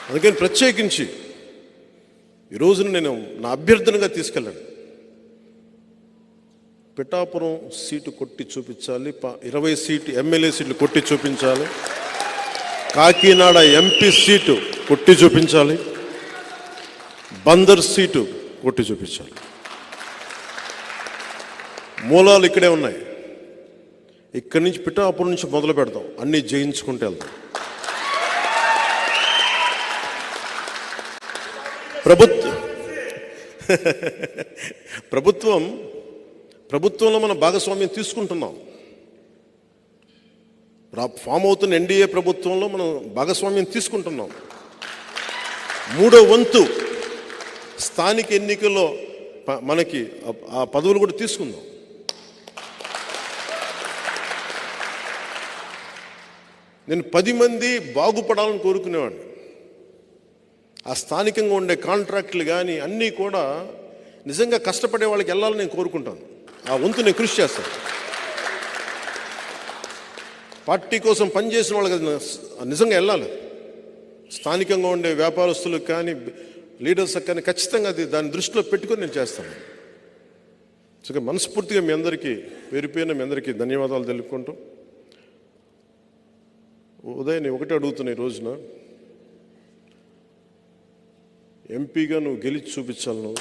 అందుకని ప్రత్యేకించి ఈ రోజున నేను నా అభ్యర్థనగా తీసుకెళ్ళాను. పిఠాపురం సీటు కొట్టి చూపించాలి, 20 సీటు ఎమ్మెల్యే సీట్లు కొట్టి చూపించాలి, కాకినాడ ఎంపీ సీటు కొట్టి చూపించాలి, బందర్ సీటు కొట్టి చూపించాలి. మూలాలు ఇక్కడే ఉన్నాయి. ఇక్కడి నుంచి పిఠాపురం నుంచి మొదలు పెడతాం, అన్నీ జయించుకుంటూ వెళ్తాం. ప్రభుత్వంలో మనం భాగస్వామ్యం తీసుకుంటున్నాం. ఫామ్ అవుతున్న ఎన్డీఏ ప్రభుత్వంలో మనం భాగస్వామ్యం తీసుకుంటున్నాం. 3వ వంతు స్థానిక ఎన్నికల్లో మనకి ఆ పదవులు కూడా తీసుకుందాం. నేను 10 మంది బాగుపడాలని కోరుకునేవాడిని. ఆ స్థానికంగా ఉండే కాంట్రాక్టులు కానీ అన్నీ కూడా నిజంగా కష్టపడే వాళ్ళకి వెళ్ళాలని నేను కోరుకుంటాను. ఆ వంతు నేను కృషి చేస్తాను. పార్టీ కోసం పనిచేసిన వాళ్ళకి నిజంగా వెళ్ళాలి. స్థానికంగా ఉండే వ్యాపారస్తులకు కానీ లీడర్స్కి కానీ ఖచ్చితంగా దాన్ని దృష్టిలో పెట్టుకొని నేను చేస్తాను. సో మనస్ఫూర్తిగా మీ అందరికీ పేరు పేరున మీ అందరికీ ధన్యవాదాలు తెలుపుకుంటూ, ఉదయం నేను ఒకటే అడుగుతున్నా, ఈ రోజున ఎంపీగా నువ్వు గెలిచి చూపించాలి. నువ్వు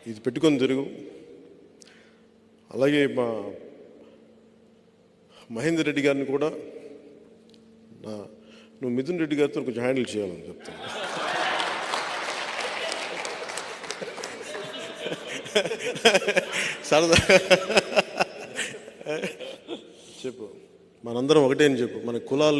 ఇది పెట్టుకొని తిరుగు. అలాగే మా మహేందర్ రెడ్డి గారిని కూడా నువ్వు మిథున్ రెడ్డి గారితో కొంచెం హ్యాండిల్ చేయాలని చెప్తాను. సరదా చెప్పు, మనందరం ఒకటే అని చెప్పు. మన కులాలు